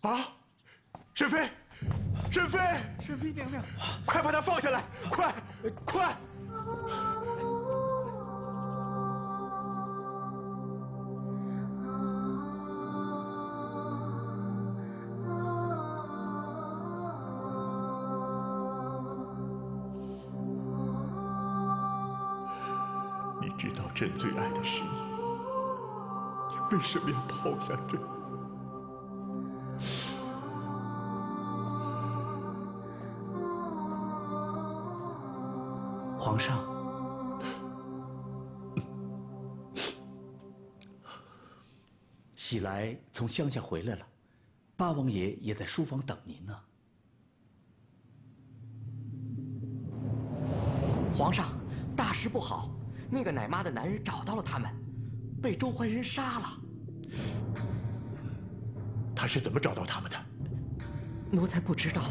啊！沈妃，沈妃，沈妃娘娘，快把她放下来！快，快！你知道朕最爱的是你，你为什么要抛下朕？ 皇上，喜来从乡下回来了，八王爷也在书房等您呢。皇上，大事不好！那个奶妈的男人找到了他们，被周怀仁杀了。他是怎么找到他们的？奴才不知道。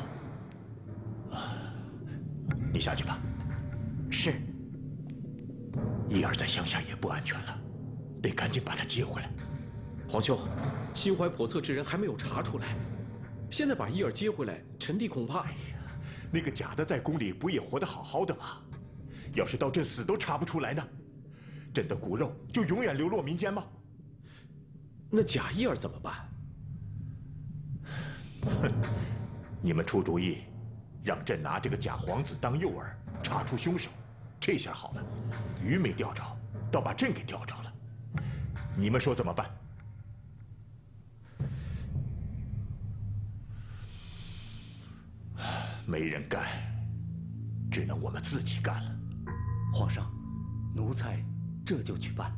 你下去吧。 是，伊儿在乡下也不安全了，得赶紧把她接回来。皇兄，心怀叵测之人还没有查出来，现在把伊儿接回来，臣弟恐怕……哎呀，那个假的在宫里不也活得好好的吗？要是到朕死都查不出来呢，朕的骨肉就永远流落民间吗？那假伊儿怎么办？哼，你们出主意，让朕拿这个假皇子当诱饵，查出凶手。 这下好了，鱼没钓着，倒把朕给钓着了。你们说怎么办？没人干，只能我们自己干了。皇上，奴才这就去办。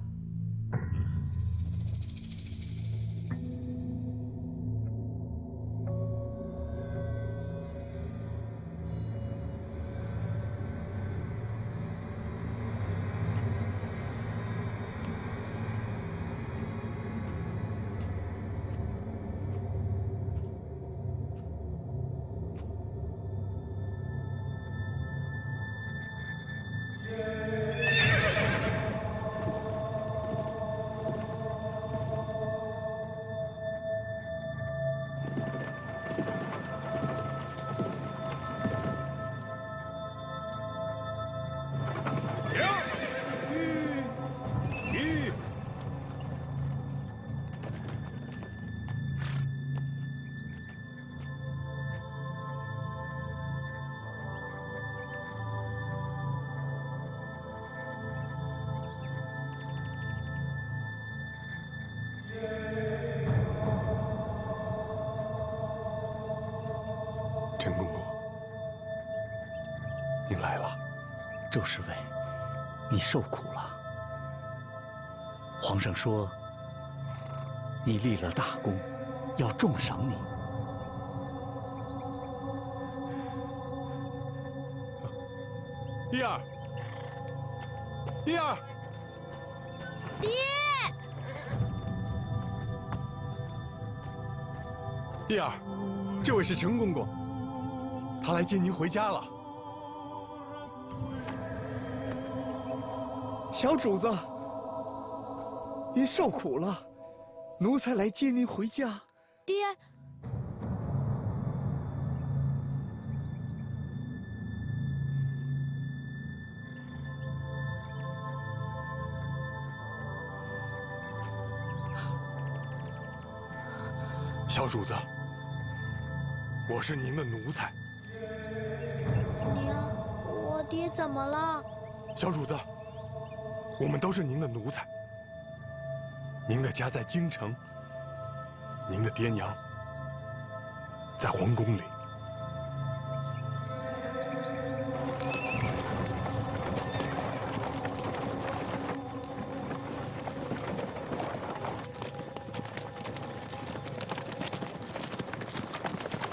陈公公，您来了。周侍卫，你受苦了。皇上说，你立了大功，要重赏你。伊儿，伊儿，爹！伊儿，这位是陈公公，他来接您回家了。小主子，您受苦了，奴才来接您回家。爹，小主子，我是您的奴才。娘，我爹怎么了？小主子，我们都是您的奴才。您的家在京城，您的爹娘在皇宫里。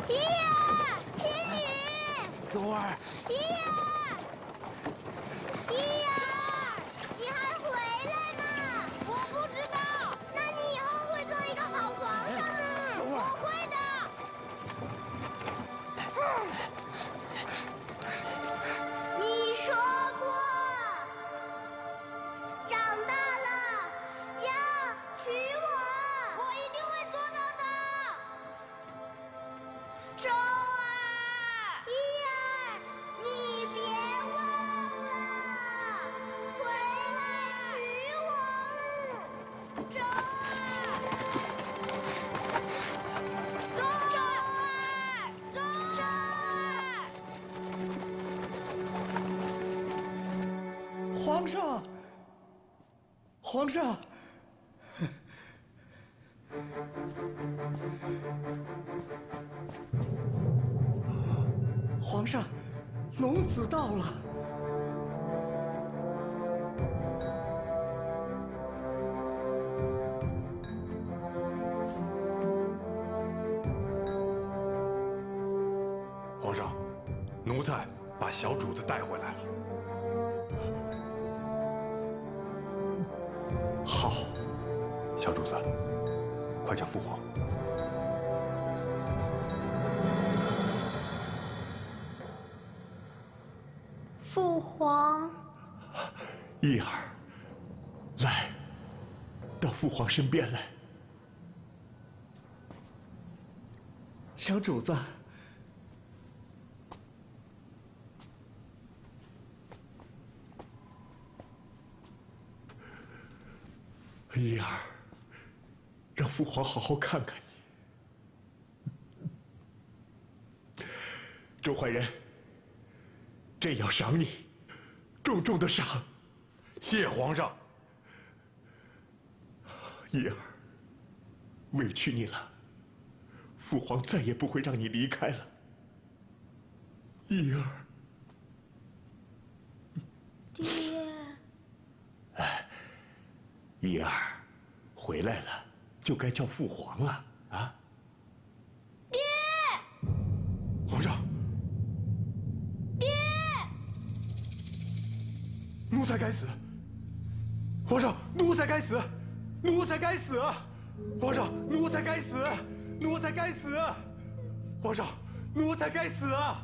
姨儿，妻女，周儿，姨儿，姨儿，你还回来吗？我不知道，那你以后会做一个好皇上吗？周儿我会的。皇上，皇上，龙子到了。皇上，奴才把小主子带回来了。好，小主子，快叫父皇。父皇，义儿，来，到父皇身边来。小主子，义儿，让父皇好好看看你。周怀仁，朕要赏你，重重的赏。谢皇上。义儿，委屈你了，父皇再也不会让你离开了。义儿，爹。义儿，回来了，就该叫父皇了啊！爹，皇上，爹，奴才该死！皇上，奴才该死！奴才该死！皇上，奴才该死！奴才该死！皇上，奴才该死啊！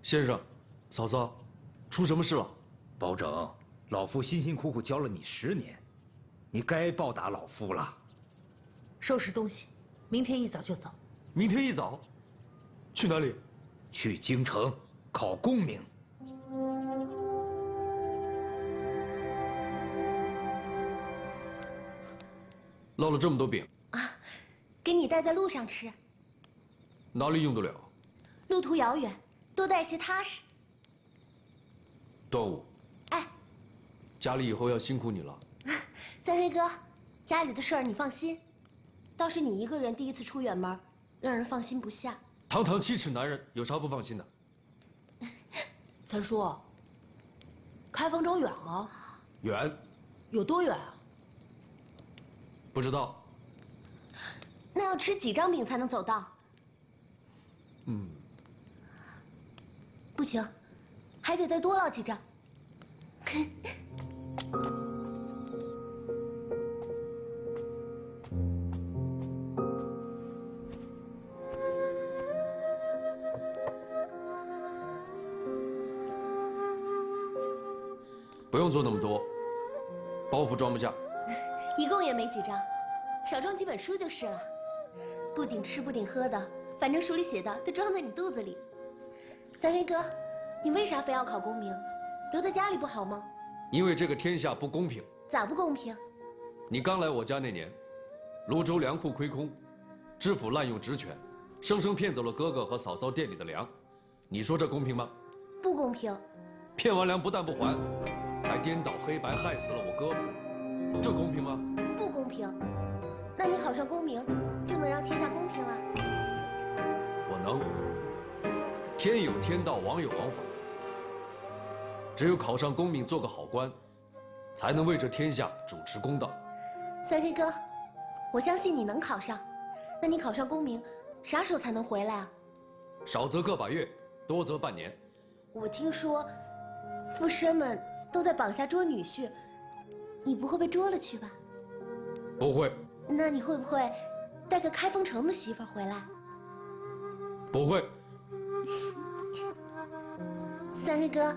先生，嫂子，出什么事了？保拯，老夫辛辛苦苦教了你10年，你该报答老夫了。收拾东西，明天一早就走。明天一早，去哪里？去京城考功名。烙了这么多饼啊，给你带在路上吃。哪里用得了？路途遥远，多带些踏实。端午，哎，家里以后要辛苦你了。三黑哥，家里的事儿你放心，倒是你一个人第一次出远门，让人放心不下。堂堂7尺男人，有啥不放心的？三叔，开封州远吗？远，有多远啊？不知道。那要吃几张饼才能走到？不行，还得再多烙几张。不用做那么多，包袱装不下。一共也没几张，少装几本书就是了。不顶吃不顶喝的，反正书里写的都装在你肚子里。三黑哥，你为啥非要考功名？留在家里不好吗？因为这个天下不公平。咋不公平？你刚来我家那年，泸州粮库亏空，知府滥用职权，生生骗走了哥哥和嫂嫂店里的粮。你说这公平吗？不公平。骗完粮不但不还，还颠倒黑白，害死了我哥哥，这公平吗？不公平。那你考上功名，就能让天下公平啊？我能。天有天道，王有王法。只有考上功名，做个好官，才能为这天下主持公道。三黑哥，我相信你能考上。那你考上功名，啥时候才能回来啊？少则个把月，多则半年。我听说，富绅们都在绑下捉女婿，你不会被捉了去吧？不会。那你会不会带个开封城的媳妇回来？不会。三黑哥，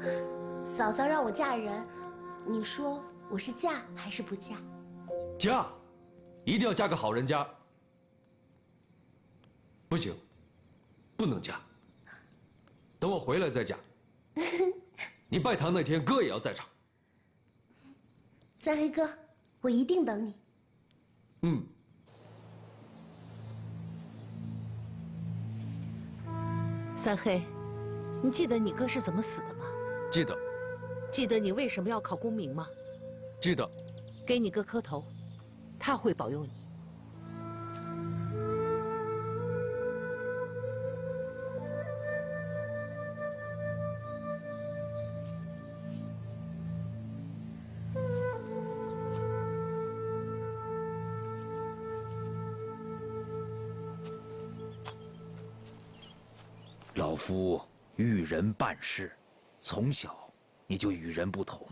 嫂嫂让我嫁人，你说我是嫁还是不嫁？嫁，一定要嫁个好人家。不行，不能嫁。等我回来再嫁。你拜堂那天，哥也要在场。三黑哥，我一定等你。嗯。三黑，你记得你哥是怎么死的吗？记得。记得你为什么要考功名吗？记得。给你哥磕头，他会保佑你。老夫遇人办事，从小你就与人不同。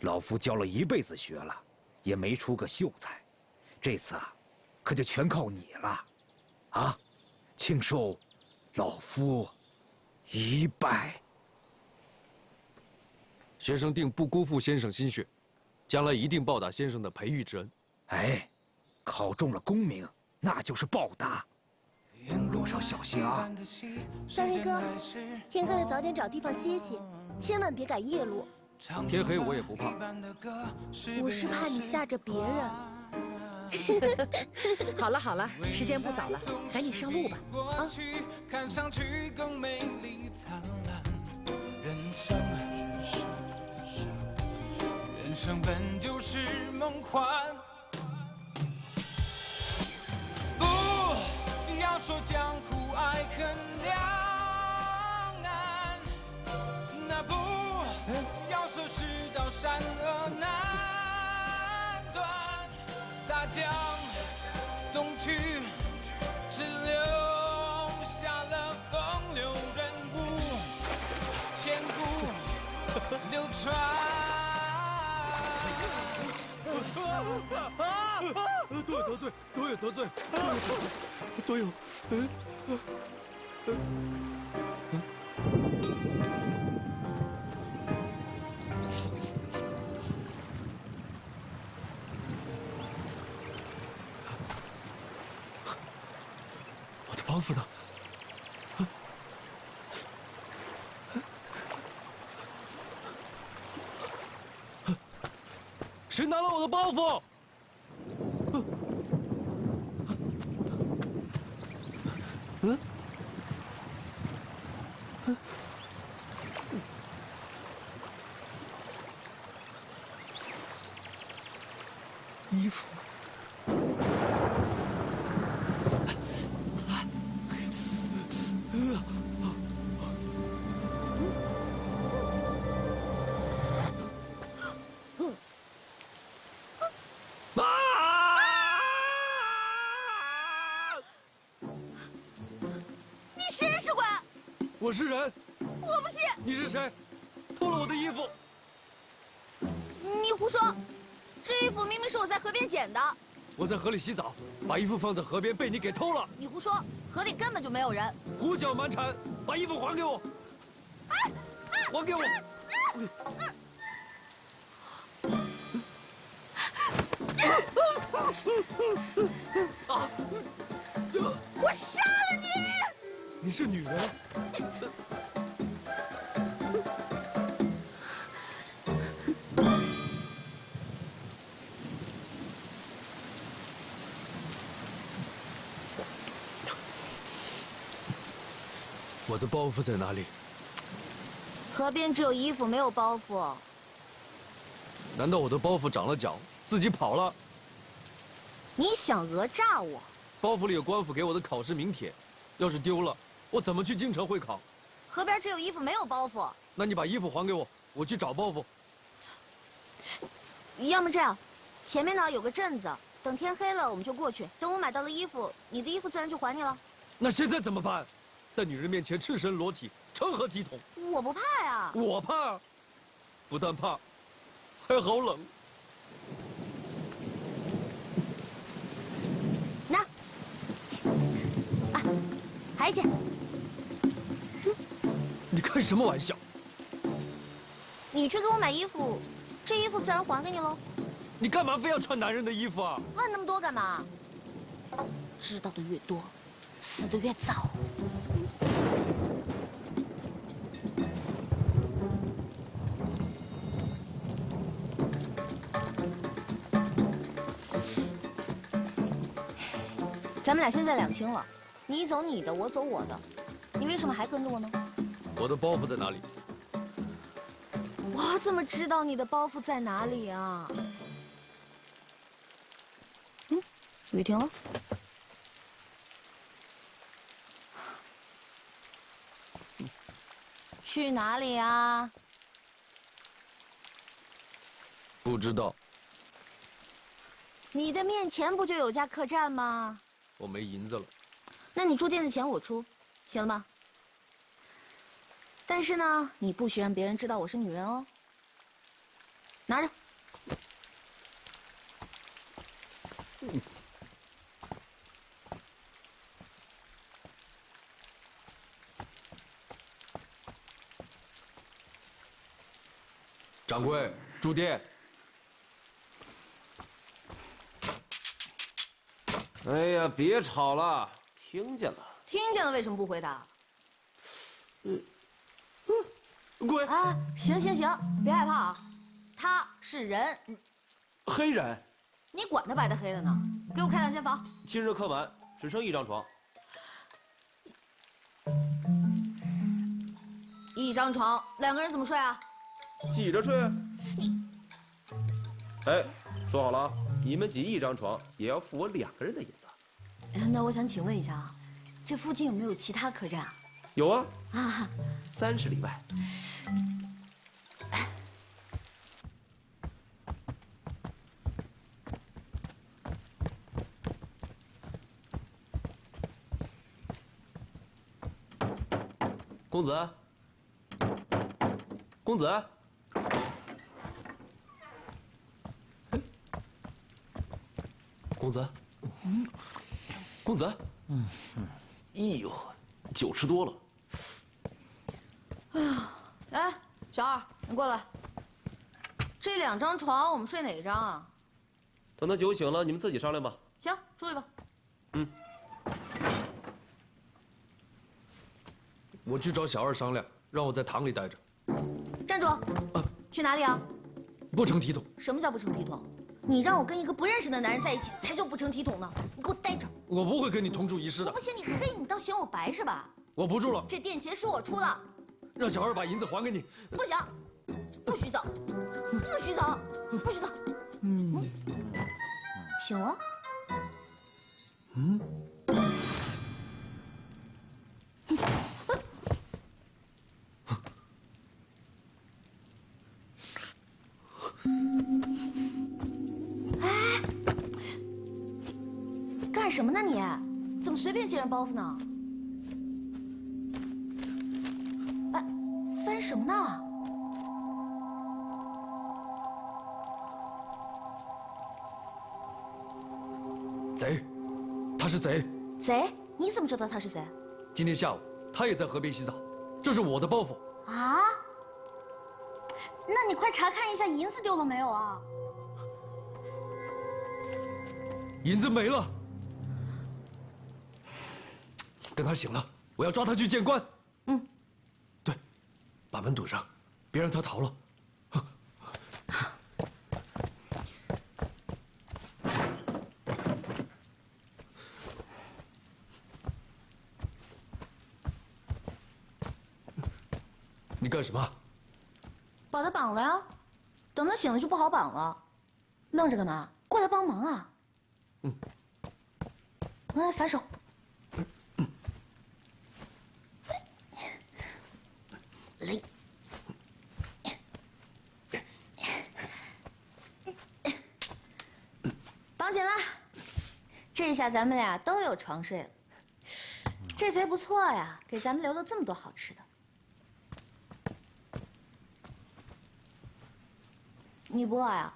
老夫教了一辈子学了，也没出个秀才。这次啊，可就全靠你了，啊！请受老夫一拜。学生定不辜负先生心血，将来一定报答先生的培育之恩。哎，考中了功名，那就是报答。路上小心啊！三黑哥，天黑了早点找地方歇息，千万别赶夜路。天黑我也不怕，我是怕你吓着别人。好了好了，时间不早了，赶紧上路吧。啊！看上去更美丽灿烂。人生本就是梦幻。不要说江湖爱恨两难，那不要说世道善恶难断。大江东去，只留下了风流人物，千古流传。都有得罪，都有得罪，都有。我的包袱呢？谁拿了我的包袱？衣服。你谁是鬼？我是人。我不信。你是谁？偷了我的衣服。你胡说！这衣服明明是我在河边捡的。我在河里洗澡，把衣服放在河边，被你给偷了。你胡说！河里根本就没有人。胡搅蛮缠，把衣服还给我！还给我！我杀了你！你是女人。我的包袱在哪里？河边只有衣服，没有包袱。难道我的包袱长了脚，自己跑了？你想讹诈我？包袱里有官府给我的考试名帖，要是丢了，我怎么去京城会考？河边只有衣服，没有包袱。那你把衣服还给我，我去找包袱。要么这样，前面呢有个镇子，等天黑了我们就过去。等我买到了衣服，你的衣服自然就还你了。那现在怎么办？在女人面前赤身裸体，成何体统？我不怕呀。我怕，不但怕，还好冷。什么玩笑？你去给我买衣服，这衣服自然还给你喽。你干嘛非要穿男人的衣服啊？问那么多干嘛？知道的越多，死的越早。咱们俩现在两清了，你走你的，我走我的，你为什么还跟着我呢？我的包袱在哪里？我怎么知道你的包袱在哪里啊？雨停了。去哪里啊？不知道，你的面前不就有家客栈吗？我没银子了。那你住店的钱我出，行了吗？但是呢，你不许让别人知道我是女人哦。拿着。掌柜，住店。哎呀，别吵了，听见了。听见了，为什么不回答？滚！啊，行行行，别害怕啊，他是人。黑人。你管他白的黑的呢？给我开2间房。今日客满，只剩1张床。1张床，2个人怎么睡啊？挤着睡。哎，说好了，你们挤1张床，也要付我2个人的银子。那我想请问一下啊，这附近有没有其他客栈啊？有啊。啊30里外。公子，公子，公子，公子，哎呦，酒吃多了。哎呀，哎，小二，你过来。这2张床，我们睡哪一张啊？等他酒醒了，你们自己商量吧。行，出去吧。我去找小二商量，让我在堂里待着。站住！去哪里啊？不成体统。什么叫不成体统？你让我跟一个不认识的男人在一起，才叫不成体统呢！你给我待着！我不会跟你同住一室的。不嫌你黑，你倒嫌我白是吧？我不住了。这店钱是我出的。让小二把银子还给你。不行，不许走，不许走，不许走。醒了。哎，干什么呢你？怎么随便借人包袱呢？哎，翻什么呢？贼，他是贼。贼？你怎么知道他是贼？今天下午他也在河边洗澡，这是我的包袱。啊？那你快查看一下银子丢了没有啊？银子没了。等他醒了，我要抓他去见官。对，把门堵上，别让他逃了。你干什么？把他绑了呀，等他醒了就不好绑了。愣着干嘛？过来帮忙啊！来，反手。来，绑紧了。这下咱们俩都有床睡了。这贼不错呀，给咱们留了这么多好吃的。你不饿呀？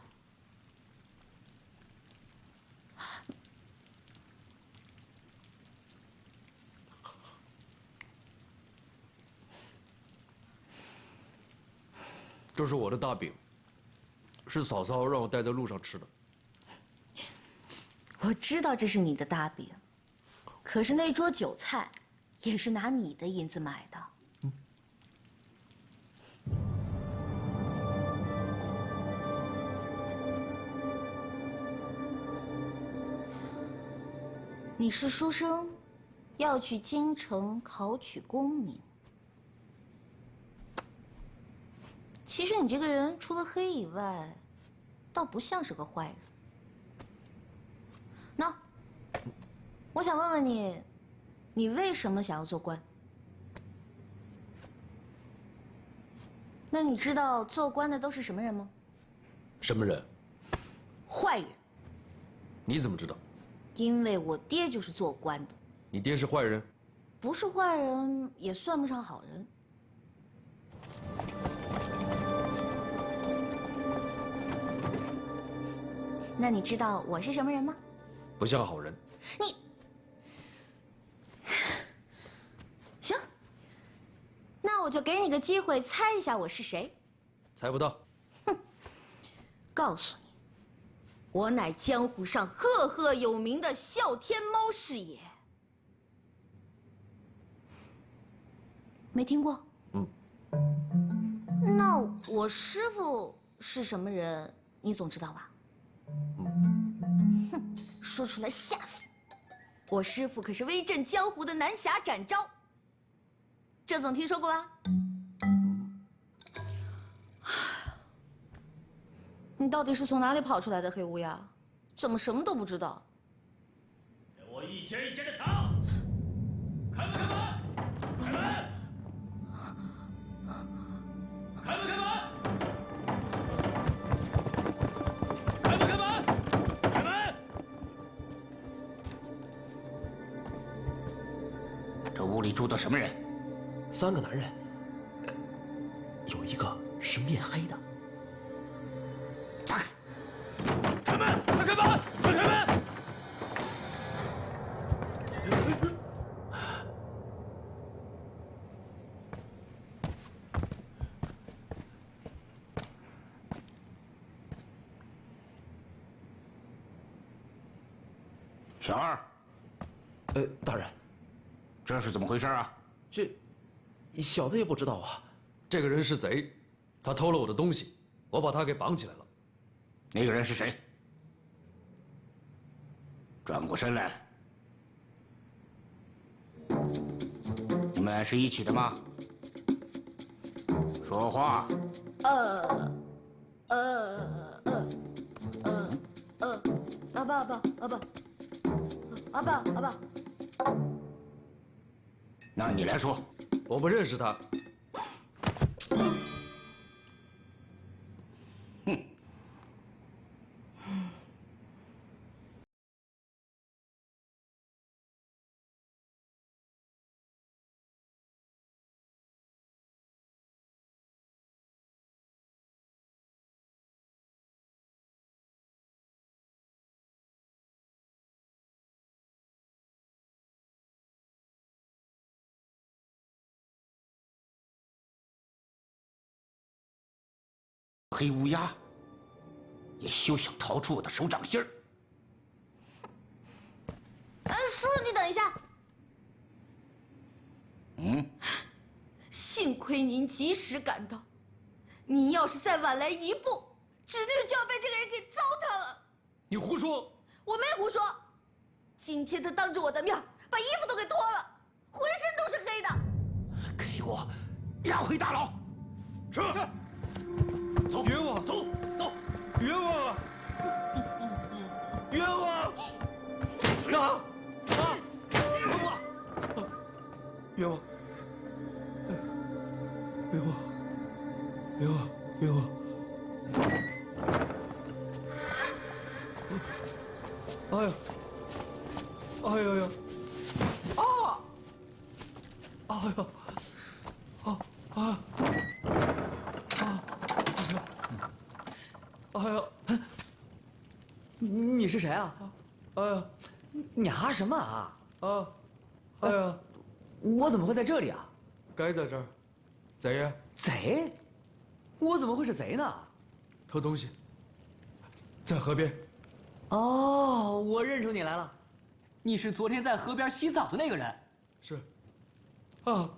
这是我的大饼，是嫂嫂让我带在路上吃的。我知道这是你的大饼，可是那桌酒菜也是拿你的银子买的。你是书生，要去京城考取功名。其实你这个人除了黑以外，倒不像是个坏人。那，我想问问你，你为什么想要做官？那你知道做官的都是什么人吗？什么人？坏人。你怎么知道？因为我爹就是做官的。你爹是坏人？不是坏人，也算不上好人。那你知道我是什么人吗？不像好人。你行，那我就给你个机会猜一下我是谁。猜不到。哼，告诉你，我乃江湖上赫赫有名的哮天猫是也。没听过？嗯。那我师父是什么人？你总知道吧？哼，说出来吓死你！我师父可是威震江湖的南侠展昭，这总听说过吧？你到底是从哪里跑出来的黑乌鸦？怎么什么都不知道？给我一间一间的查！开门！开门！开门！开门！开门！开门！开门！开门！这屋里住的什么人？3个男人，有一个是面黑的。炸开！开门！快开门！快开门！小二，大人，这是怎么回事啊？这小的也不知道啊。这个人是贼，他偷了我的东西，我把他给绑起来了。那个人是谁？转过身来。你们是一起的吗？说话。阿爸。那你来说。我不认识他。黑乌鸦也休想逃出我的手掌心儿！叔，你等一下。幸亏您及时赶到，您要是再晚来一步，指定就要被这个人给糟蹋了。你胡说！我没胡说。今天他当着我的面把衣服都给脱了，浑身都是黑的。给我押回大牢！是。走，冤枉！走，冤枉！冤枉！冤枉！冤枉！哎呀！哎呀呀！啊！哎呀！哎呀！你是谁啊？哎呀！你啊什么啊？啊！哎呀！我怎么会在这里啊？该在这儿。贼呀！贼？我怎么会是贼呢？偷东西，在河边。哦，我认出你来了，你是昨天在河边洗澡的那个人。是。啊。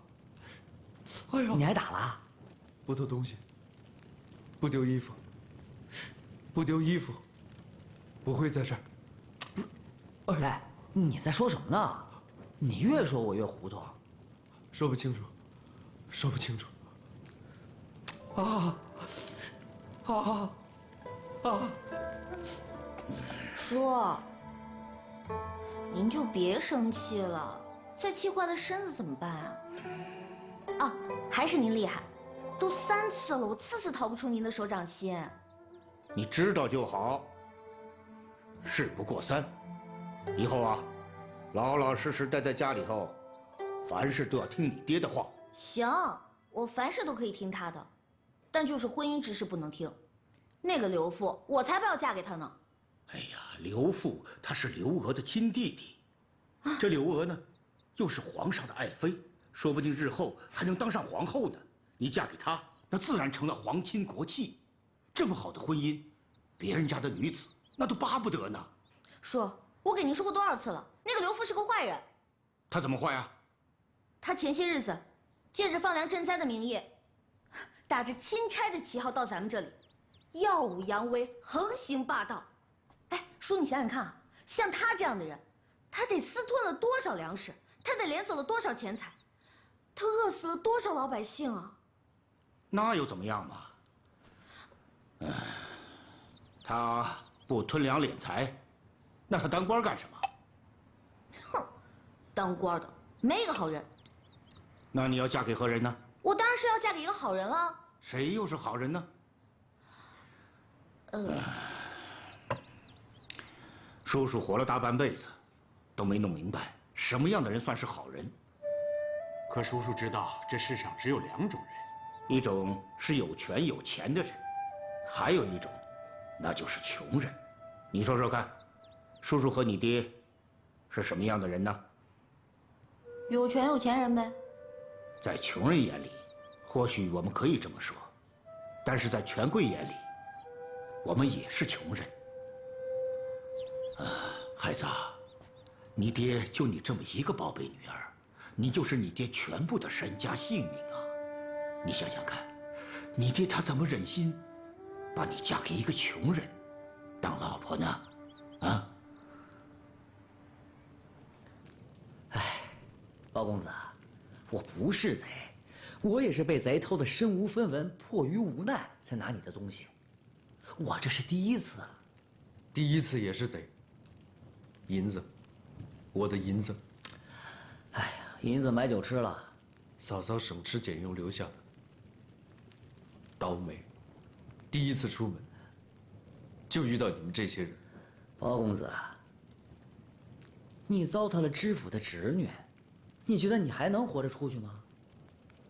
哎呀！你挨打了？不偷东西，不丢衣服，不丢衣服，不会在这儿。哎，你在说什么呢？你越说我越糊涂。说不清楚，说不清楚。啊！啊！啊！叔，您就别生气了，再气坏了身子怎么办啊？啊，还是您厉害，都3次了，我次次逃不出您的手掌心。你知道就好。事不过3，以后啊，老老实实待在家里头，凡事都要听你爹的话。行，我凡事都可以听他的，但就是婚姻之事不能听。那个刘父，我才不要嫁给他呢。哎呀，刘父他是刘娥的亲弟弟，这刘娥呢，又是皇上的爱妃，说不定日后还能当上皇后呢。你嫁给他，那自然成了皇亲国戚。这么好的婚姻，别人家的女子那都巴不得呢。叔，我给您说过多少次了，那个刘父是个坏人。他怎么坏啊？他前些日子借着放粮赈灾的名义，打着钦差的旗号到咱们这里，耀武扬威，横行霸道。哎，叔，你想想看啊，像他这样的人，他得私吞了多少粮食，他得连走了多少钱财，他饿死了多少老百姓啊！那又怎么样嘛？他不吞粮敛财，那他当官干什么？哼，当官的没个好人。那你要嫁给何人呢？我当然是要嫁给一个好人了。谁又是好人呢？叔叔活了大半辈子，都没弄明白什么样的人算是好人。可叔叔知道，这世上只有2种人，一种是有权有钱的人，还有一种，那就是穷人。你说说看，叔叔和你爹是什么样的人呢？有权有钱人呗。在穷人眼里，或许我们可以这么说，但是在权贵眼里，我们也是穷人。孩子啊，你爹就你这么一个宝贝女儿，你就是你爹全部的身家性命啊！你想想看，你爹他怎么忍心把你嫁给一个穷人当老婆呢？啊！哎，包公子，我不是贼，我也是被贼偷得身无分文，迫于无奈才拿你的东西。我这是第一次。第一次也是贼。银子，我的银子。哎呀，银子买酒吃了。嫂嫂省吃俭用留下的。倒霉，第一次出门就遇到你们这些人。包公子，你糟蹋了知府的侄女，你觉得你还能活着出去吗？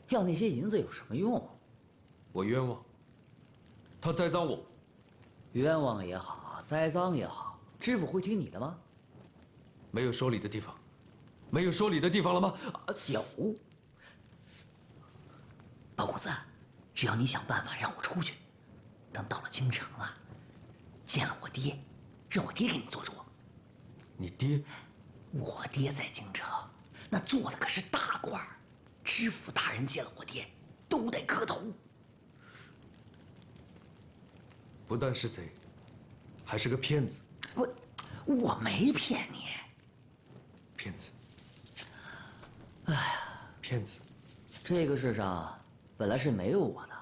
要那些银子有什么用？我冤枉，他栽赃我。冤枉也好，栽赃也好，知府会听你的吗？没有说理的地方，没有说理的地方了吗？有。包公子，只要你想办法让我出去，等到了京城了，见了我爹，让我爹给你做主。你爹？我爹在京城，那做的可是大官儿，知府大人见了我爹，都得磕头。不但是贼，还是个骗子。我没骗你。骗子。哎呀，骗子。这个世上本来是没有我的，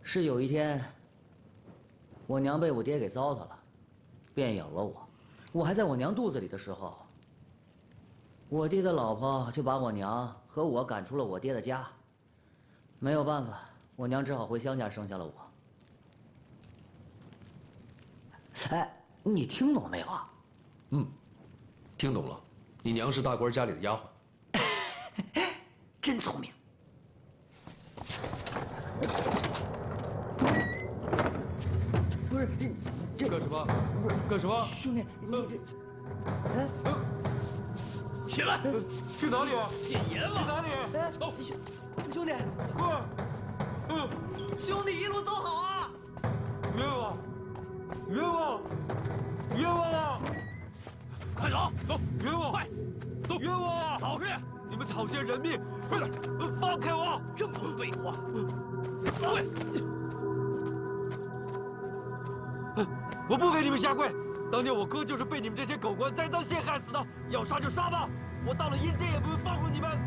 是有一天，我娘被我爹给糟蹋了，便有了我。我还在我娘肚子里的时候，我爹的老婆就把我娘和我赶出了我爹的家。没有办法，我娘只好回乡下生下了我。哎，你听懂没有啊？听懂了。你娘是大官家里的丫鬟。真聪明。不是这干什么？干什么？兄弟，你这……起来！去哪里？戒严了！去哪里？兄弟，不，兄弟一路走好啊！冤枉！冤枉！冤枉啊！快走，走！冤枉！快走！冤枉啊！老实点！你们草菅人命！快点，放开我！这么多废话！跪！我不给你们下跪！当年我哥就是被你们这些狗官栽赃陷害死的，要杀就杀吧，我到了阴间也不会放过你们！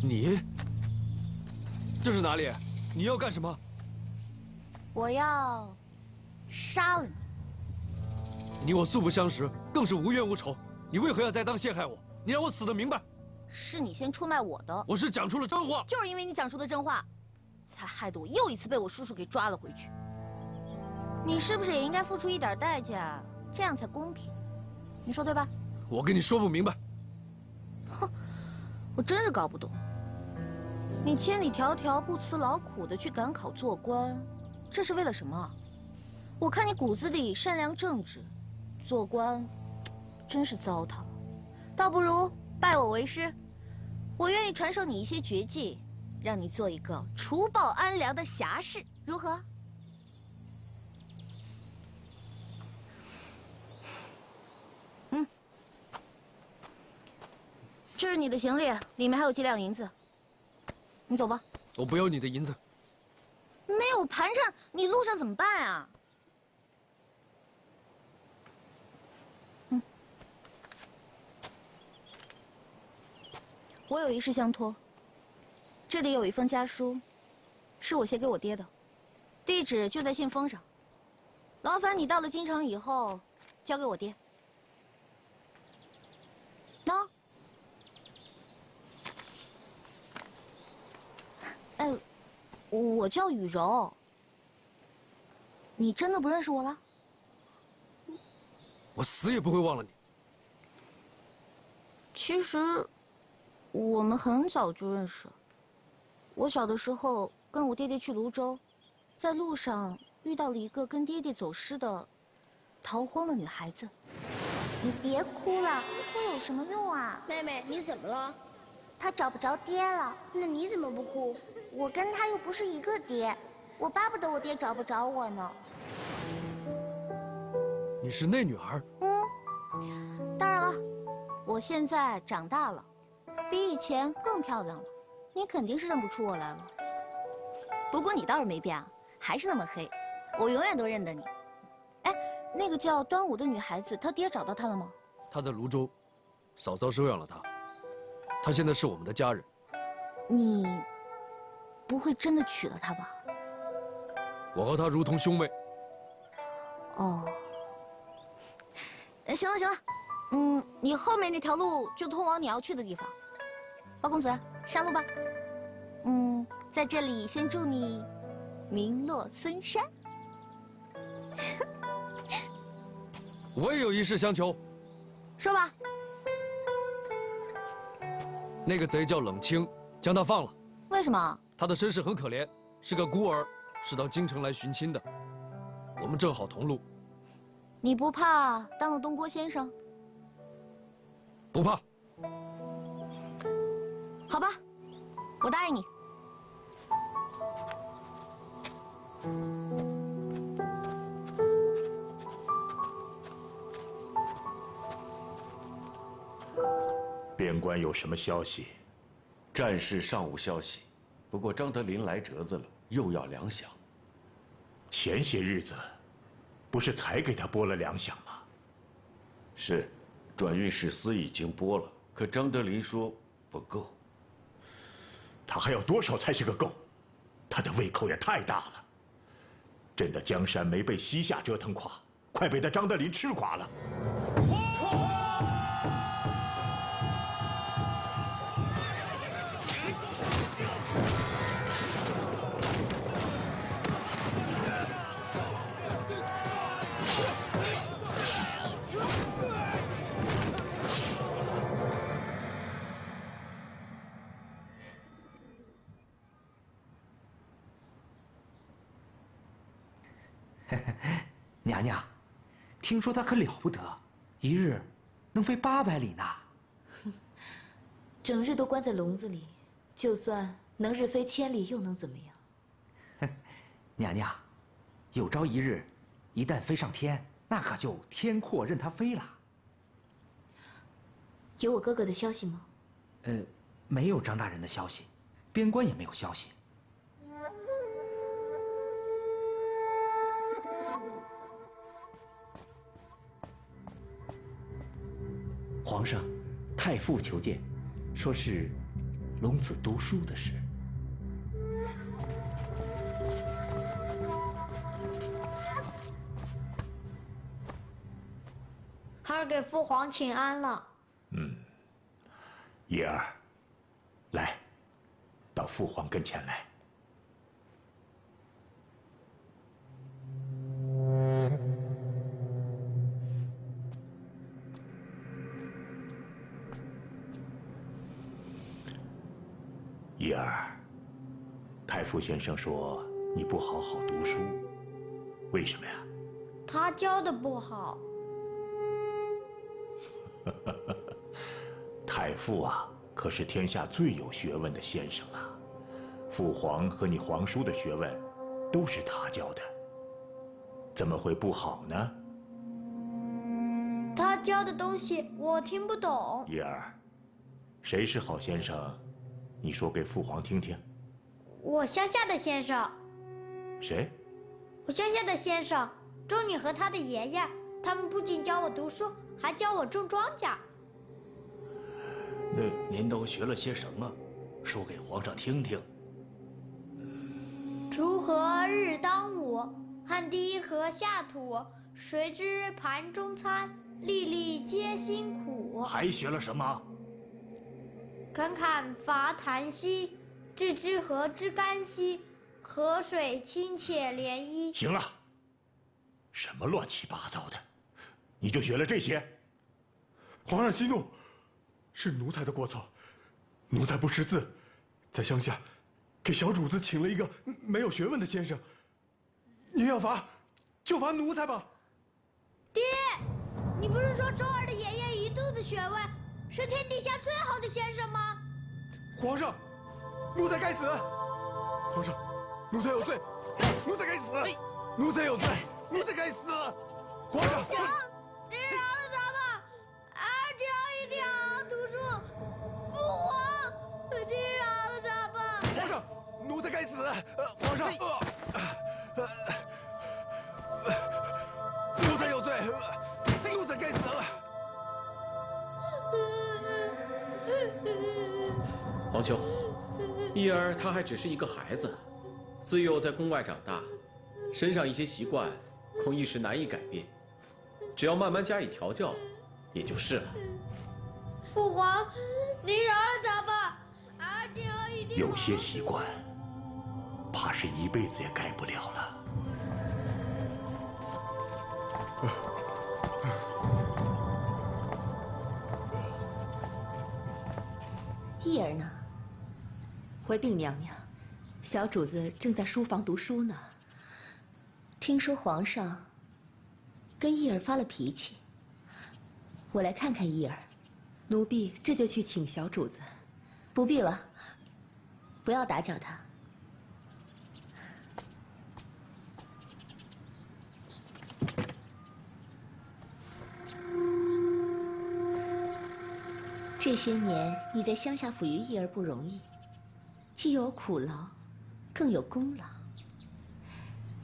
你这是哪里？你要干什么？我要杀了你。你我素不相识，更是无冤无仇，你为何要栽赃陷害我？你让我死得明白！是你先出卖我的，我是讲出了真话。就是因为你讲出的真话，才害得我又一次被我叔叔给抓了回去。你是不是也应该付出一点代价，这样才公平？你说对吧？我跟你说不明白。哼，我真是搞不懂。你千里迢迢不辞劳苦的去赶考做官，这是为了什么？我看你骨子里善良正直，做官真是糟蹋。倒不如拜我为师，我愿意传授你一些绝技，让你做一个除暴安良的侠士，如何？这是你的行李，里面还有几两银子。你走吧。我不要你的银子。没有盘缠，你路上怎么办啊？我有一事相托。这里有一封家书，是我写给我爹的，地址就在信封上。劳烦你到了京城以后，交给我爹。喏。我叫雨柔。你真的不认识我了？我死也不会忘了你。其实，我们很早就认识。我小的时候跟我爹爹去泸州，在路上遇到了一个跟爹爹走失的逃荒的女孩子。你别哭了，哭有什么用啊？妹妹，你怎么了？他找不着爹了。那你怎么不哭？我跟他又不是一个爹，我巴不得我爹找不着我呢。你是那女孩？当然了，我现在长大了，比以前更漂亮了，你肯定是认不出我来了。不过你倒是没变啊，还是那么黑，我永远都认得你。哎，那个叫端午的女孩子，她爹找到她了吗？她在泸州，嫂嫂收养了她，她现在是我们的家人。你不会真的娶了她吧？我和她如同兄妹。哦。行了行了，你后面那条路就通往你要去的地方。包公子，上路吧。在这里先祝你名落孙山。我也有一事相求。说吧。那个贼叫冷清，将他放了。为什么？他的身世很可怜，是个孤儿，是到京城来寻亲的。我们正好同路。你不怕当了东郭先生？不怕。好吧，我答应你。边关有什么消息？战事尚无消息，不过张德林来折子了，又要粮饷。前些日子，不是才给他拨了粮饷吗？是，转运使司已经拨了，可张德林说不够。他还要多少才是个够？他的胃口也太大了。朕的江山没被西夏折腾垮，快被他张德林吃垮了。娘娘，听说他可了不得，一日能飞800里呢。整日都关在笼子里，就算能日飞千里，又能怎么样？娘娘，有朝一日，一旦飞上天，那可就天阔任他飞了。有我哥哥的消息吗？没有张大人的消息，边关也没有消息。皇上，太傅求见，说是龙子读书的事。孩儿给父皇请安了。叶儿，来，到父皇跟前来。叶儿，太傅先生说你不好好读书，为什么呀？他教的不好。太傅啊，可是天下最有学问的先生啊！父皇和你皇叔的学问，都是他教的，怎么会不好呢？他教的东西我听不懂。叶儿，谁是好先生？你说给父皇听听。我乡下的先生。谁？我乡下的先生，周女和他的爷爷，他们不仅教我读书，还教我种庄稼。您都学了些什么？说给皇上听听。锄禾日当午，汗滴禾下土。谁知盘中餐，粒粒皆辛苦。还学了什么？侃侃伐檀溪，置之河之干兮。河水清且涟漪。行了，什么乱七八糟的，你就学了这些？皇上息怒，是奴才的过错，奴才不识字，在乡下给小主子请了一个没有学问的先生。您要罚，就罚奴才吧。爹，你不是说周儿的爷爷一肚子学问，是天底下最好的先生吗？皇上，奴才该死！皇上，奴才有罪，奴才该死！奴才有罪，奴才该死！皇上，您饶了咱们，儿只要一定好好读书。父皇，您饶了咱们！皇上，奴才该死！皇上，奴才有罪，奴才该死！皇兄，叶儿他还只是一个孩子，自幼在宫外长大，身上一些习惯恐一时难以改变，只要慢慢加以调教，也就是了。父皇，您饶了咱们，儿今后一定。有些习惯，怕是一辈子也改不了了。叶儿呢？回禀娘娘，小主子正在书房读书呢。听说皇上跟叶儿发了脾气，我来看看叶儿。奴婢这就去请小主子。不必了，不要打搅他。这些年你在乡下抚育叶儿不容易，既有苦劳，更有功劳。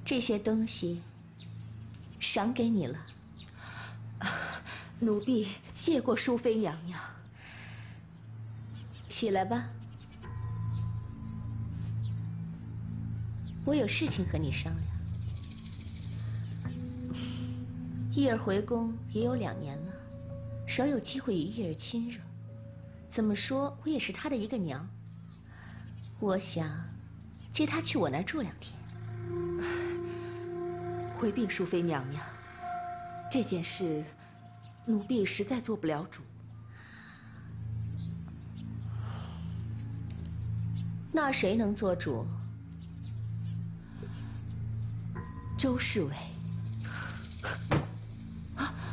这些东西赏给你了。奴婢谢过淑妃娘娘。起来吧，我有事情和你商量。叶儿回宫也有2年了，少有机会与叶儿亲热。怎么说，我也是他的一个娘。我想接他去我那儿住2天。回禀淑妃娘娘，这件事，奴婢实在做不了主。那谁能做主？周侍卫。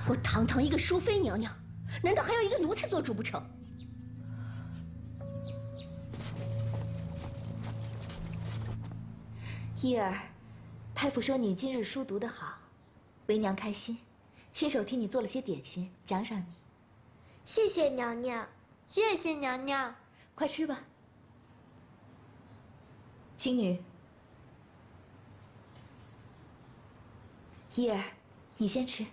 我堂堂一个淑妃娘娘，难道还要一个奴才做主不成？依儿，太傅说你今日书读得好，为娘开心，亲手替你做了些点心，奖赏你。谢谢娘娘，谢谢娘娘。快吃吧。青女，依儿，你先吃。